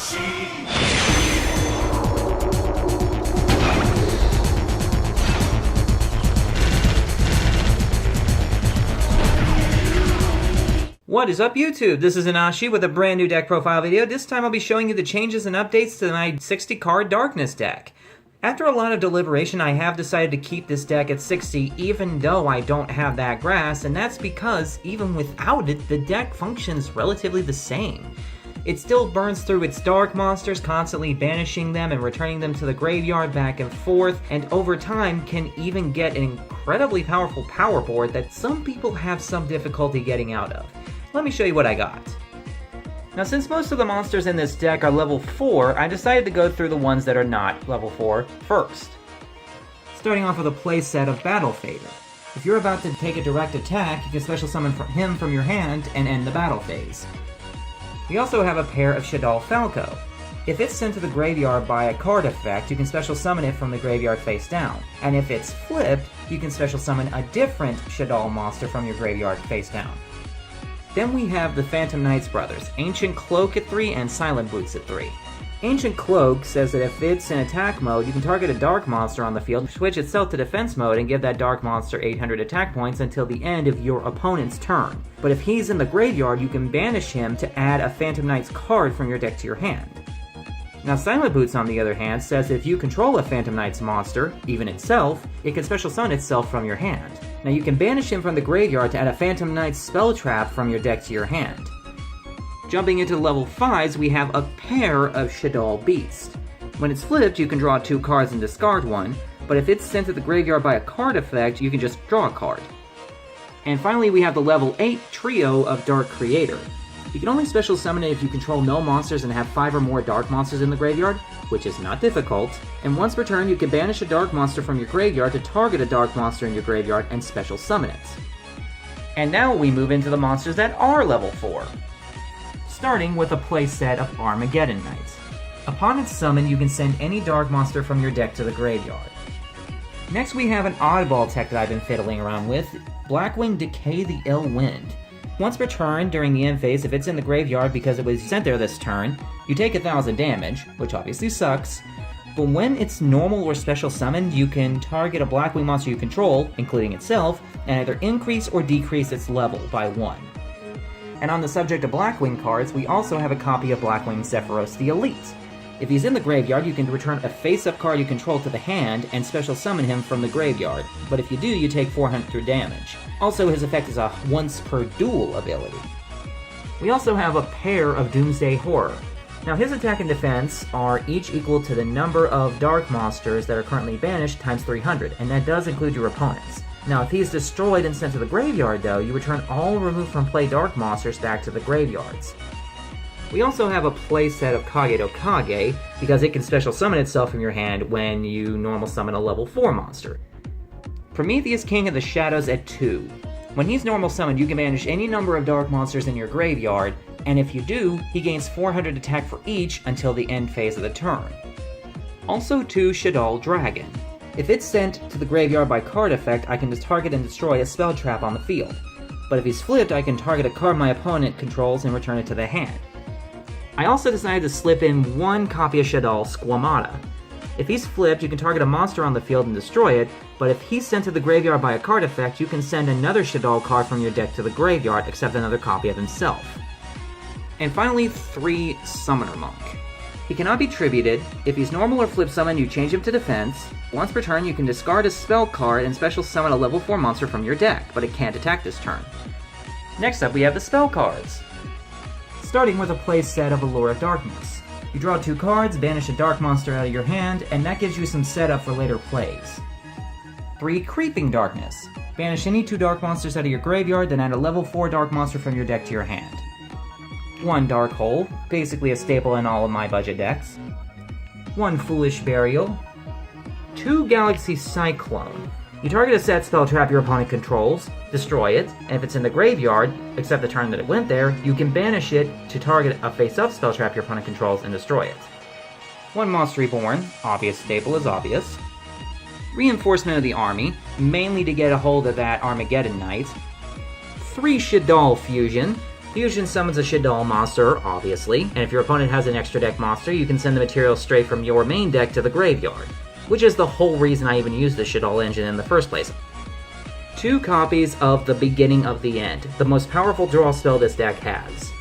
What is up, YouTube? This is Nanashi with a brand new deck profile video. This time I'll be showing you the changes and updates to my 60-card Darkness deck. After a lot of deliberation, I have decided to keep this deck at 60 even though I don't have that grass, and that's because even without it, the deck functions relatively the same. It still burns through its dark monsters, constantly banishing them and returning them to the graveyard back and forth, and over time can even get an incredibly powerful power board that some people have some difficulty getting out of. Let me show you what I got. Now, since most of the monsters in this deck are level 4, I decided to go through the ones that are not level 4 first. Starting off with a playset of Battle Fader. If you're about to take a direct attack, you can special summon him from your hand and end the battle phase. We also have a pair of Shaddoll Falco. If it's sent to the graveyard by a card effect, you can special summon it from the graveyard face down. And if it's flipped, you can special summon a different Shaddoll monster from your graveyard face down. Then we have the Phantom Knights brothers, Ancient Cloak at 3 and Silent Boots at 3. Ancient Cloak says that if it's in attack mode, you can target a dark monster on the field, switch itself to defense mode, and give that dark monster 800 attack points until the end of your opponent's turn. But if he's in the graveyard, you can banish him to add a Phantom Knights card from your deck to your hand. Now, Silent Boots, on the other hand, says if you control a Phantom Knights monster, even itself, it can special summon itself from your hand. Now, you can banish him from the graveyard to add a Phantom Knights spell trap from your deck to your hand. Jumping into level 5s, we have a pair of Shaddoll Beast. When it's flipped, you can draw 2 cards and discard one, but if it's sent to the graveyard by a card effect, you can just draw a card. And finally, we have the level 8 trio of Dark Creator. You can only special summon it if you control no monsters and have 5 or more dark monsters in the graveyard, which is not difficult, and once per turn you can banish a dark monster from your graveyard to target a dark monster in your graveyard and special summon it. And now we move into the monsters that are level 4. Starting with a playset of Armageddon Knights. Upon its summon, you can send any dark monster from your deck to the graveyard. Next we have an oddball tech that I've been fiddling around with, Blackwing Decay the Ill Wind. Once per turn, during the end phase, if it's in the graveyard because it was sent there this turn, you take 1000 damage, which obviously sucks, but when it's normal or special summoned, you can target a Blackwing monster you control, including itself, and either increase or decrease its level by 1. And on the subject of Blackwing cards, we also have a copy of Blackwing Zephyros the Elite. If he's in the graveyard, you can return a face-up card you control to the hand and special summon him from the graveyard, but if you do, you take 400 damage. Also, his effect is a once-per-duel ability. We also have a pair of Doomsday Horror. Now, his attack and defense are each equal to the number of dark monsters that are currently banished times 300, and that does include your opponents. Now, if he's destroyed and sent to the graveyard, though, you return all removed from play dark monsters back to the graveyards. We also have a playset of Kageto Kage, because it can special summon itself from your hand when you normal summon a level 4 monster. Prometheus King of the Shadows at 2. When he's normal summoned, you can banish any number of dark monsters in your graveyard, and if you do, he gains 400 attack for each until the end phase of the turn. Also 2 Shaddoll Dragon. If it's sent to the graveyard by card effect, I can just target and destroy a spell trap on the field. But if he's flipped, I can target a card my opponent controls and return it to the hand. I also decided to slip in 1 copy of Shaddoll Squamata. If he's flipped, you can target a monster on the field and destroy it, but if he's sent to the graveyard by a card effect, you can send another Shaddoll card from your deck to the graveyard, except another copy of himself. And finally, 3 Summoner Monk. He cannot be tributed. If he's normal or flip summon, you change him to defense. Once per turn, you can discard a spell card and special summon a level 4 monster from your deck, but it can't attack this turn. Next up, we have the spell cards. Starting with a playset of Allure of Darkness. You draw 2 cards, banish a dark monster out of your hand, and that gives you some setup for later plays. 3 Creeping Darkness. Banish any 2 dark monsters out of your graveyard, then add a level 4 dark monster from your deck to your hand. 1 Dark Hole, basically a staple in all of my budget decks. 1 Foolish Burial. 2 Galaxy Cyclone. You target a set spell trap your opponent controls, destroy it, and if it's in the graveyard, except the turn that it went there, you can banish it to target a face-up spell trap your opponent controls and destroy it. 1 Monster Reborn, obvious staple is obvious. Reinforcement of the army, mainly to get a hold of that Armageddon Knight. 3 Shaddoll Fusion. Fusion summons a Shaddoll monster, obviously, and if your opponent has an extra deck monster, you can send the material straight from your main deck to the graveyard, which is the whole reason I even used the Shaddoll engine in the first place. 2 copies of the Beginning of the End, the most powerful draw spell this deck has.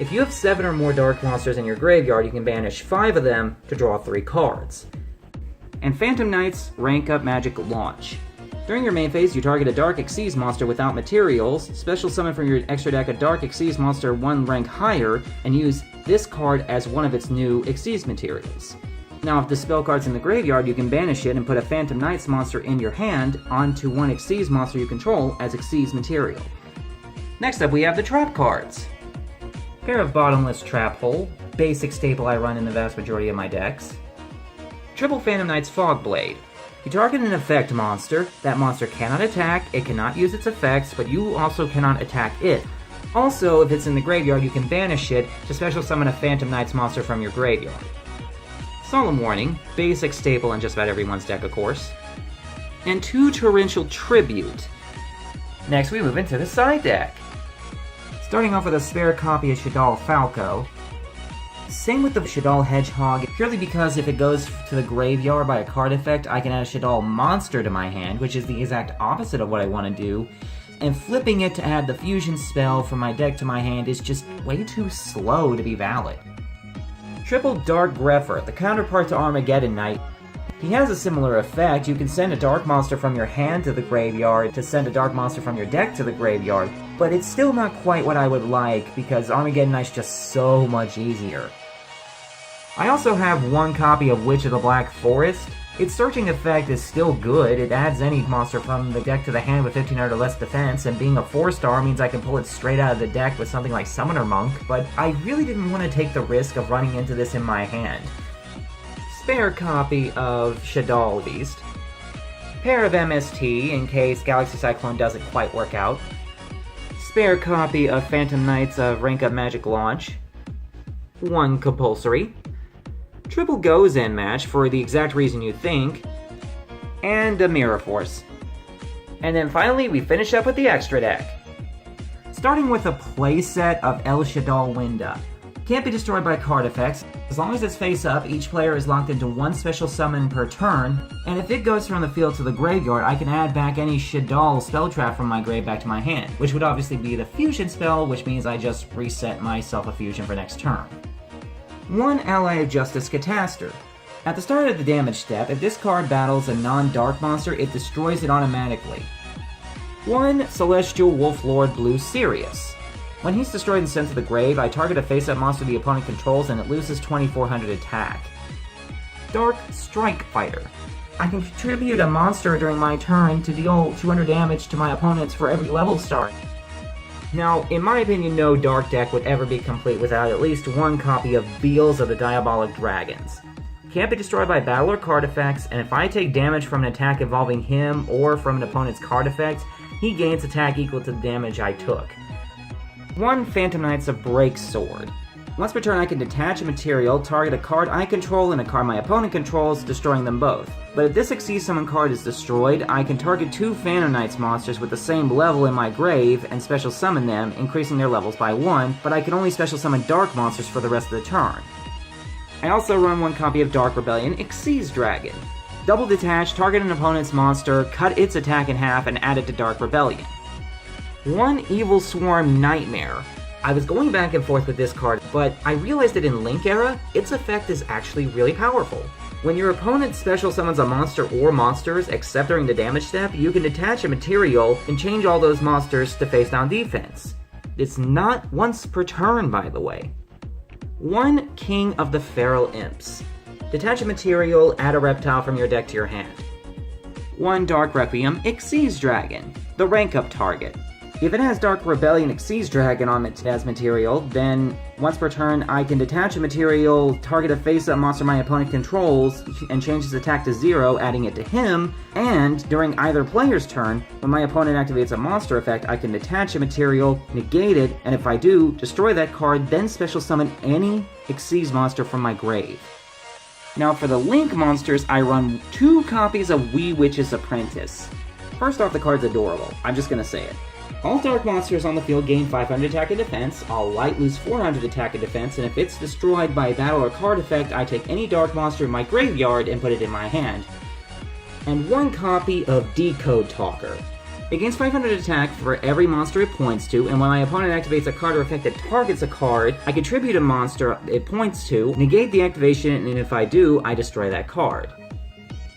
If you have 7 or more dark monsters in your graveyard, you can banish 5 of them to draw 3 cards. And Phantom Knight's Rank Up Magic Launch. During your main phase, you target a Dark Xyz monster without materials, special summon from your extra deck a Dark Xyz monster 1 rank higher, and use this card as one of its new Xyz materials. Now, if the spell card's in the graveyard, you can banish it and put a Phantom Knights monster in your hand onto 1 Xyz monster you control as Xyz material. Next up, we have the trap cards. Pair of Bottomless Trap Hole, basic staple I run in the vast majority of my decks. Triple Phantom Knight's Fog Blade. You target an effect monster, that monster cannot attack, it cannot use its effects, but you also cannot attack it. Also, if it's in the graveyard, you can banish it to special summon a Phantom Knights monster from your graveyard. Solemn Warning, basic staple in just about everyone's deck, of course. And 2 Torrential Tribute. Next, we move into the side deck. Starting off with a spare copy of Shaddoll Falco. Same with the Shaddoll Hedgehog, purely because if it goes to the graveyard by a card effect, I can add a Shaddoll monster to my hand, which is the exact opposite of what I want to do, and flipping it to add the fusion spell from my deck to my hand is just way too slow to be valid. Triple Dark Grepher, the counterpart to Armageddon Knight. He has a similar effect. You can send a dark monster from your hand to the graveyard to send a dark monster from your deck to the graveyard, but it's still not quite what I would like because Armageddon Knight's just so much easier. I also have 1 copy of Witch of the Black Forest. Its searching effect is still good. It adds any monster from the deck to the hand with 1500 or less defense, and being a 4-star means I can pull it straight out of the deck with something like Summoner Monk, but I really didn't want to take the risk of running into this in my hand. Spare copy of Shaddoll Beast. Pair of MST in case Galaxy Cyclone doesn't quite work out. Spare copy of Phantom Knights of Rank Up Magic Launch. 1 compulsory. Triple Gozen match for the exact reason you think. And a Mirror Force. And then finally, we finish up with the extra deck. Starting with a playset of El Shaddoll Winda. Can't be destroyed by card effects. As long as it's face up, each player is locked into 1 special summon per turn, and if it goes from the field to the graveyard, I can add back any Shaddoll spell trap from my grave back to my hand, which would obviously be the fusion spell, which means I just reset myself a fusion for next turn. 1 Ally of Justice Cataster. At the start of the damage step, if this card battles a non-dark monster, it destroys it automatically. 1 Celestial Wolf Lord Blue Sirius. When he's destroyed and sent to the grave, I target a face-up monster the opponent controls and it loses 2400 attack. Dark Strike Fighter. I can contribute a monster during my turn to deal 200 damage to my opponents for every level start. Now, in my opinion, no dark deck would ever be complete without at least 1 copy of Beals of the Diabolic Dragons. Can't be destroyed by battle or card effects, and if I take damage from an attack involving him or from an opponent's card effect, he gains attack equal to the damage I took. 1 Phantom Knights of Break Sword. Once per turn I can detach a material, target a card I control and a card my opponent controls, destroying them both. But if this Xyz Summon card is destroyed, I can target 2 Phantom Knights monsters with the same level in my grave and special summon them, increasing their levels by 1, but I can only special summon dark monsters for the rest of the turn. I also run 1 copy of Dark Rebellion Xyz Dragon. Double detach, target an opponent's monster, cut its attack in half, and add it to Dark Rebellion. 1 Evil Swarm Nightmare. I was going back and forth with this card, but I realized that in Link Era, its effect is actually really powerful. When your opponent special summons a monster or monsters, except during the damage step, you can detach a material and change all those monsters to face down defense. It's not once per turn, by the way. 1 King of the Feral Imps. Detach a material, add a reptile from your deck to your hand. 1 Dark Requiem Xyz Dragon, the rank up target. If it has Dark Rebellion Xyz Dragon on it as material, then once per turn I can detach a material, target a face-up monster my opponent controls, and change his attack to 0, adding it to him, and during either player's turn, when my opponent activates a monster effect, I can detach a material, negate it, and if I do, destroy that card, then special summon any Xyz monster from my grave. Now for the Link monsters, I run 2 copies of Wee Witch's Apprentice. First off, the card's adorable, I'm just gonna say it. All dark monsters on the field gain 500 attack and defense, all light lose 400 attack and defense, and if it's destroyed by a battle or card effect, I take any dark monster in my graveyard and put it in my hand. And 1 copy of Decode Talker. It gains 500 attack for every monster it points to, and when my opponent activates a card or effect that targets a card, I contribute a monster it points to, negate the activation, and if I do, I destroy that card.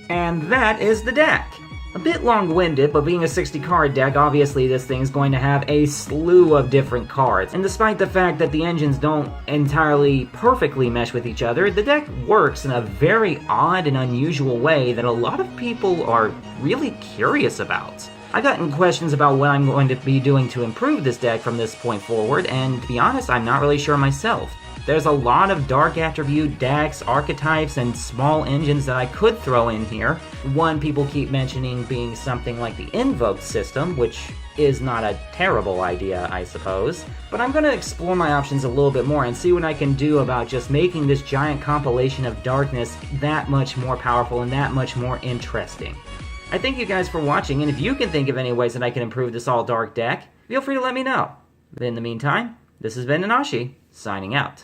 And that is the deck! A bit long-winded, but being a 60-card deck, obviously this thing's going to have a slew of different cards. And despite the fact that the engines don't entirely perfectly mesh with each other, the deck works in a very odd and unusual way that a lot of people are really curious about. I've gotten questions about what I'm going to be doing to improve this deck from this point forward, and to be honest, I'm not really sure myself. There's a lot of dark attribute decks, archetypes, and small engines that I could throw in here. One people keep mentioning being something like the Invoked system, which is not a terrible idea, I suppose. But I'm going to explore my options a little bit more and see what I can do about just making this giant compilation of darkness that much more powerful and that much more interesting. I thank you guys for watching, and if you can think of any ways that I can improve this all-dark deck, feel free to let me know. But in the meantime, this has been Nanashi, signing out.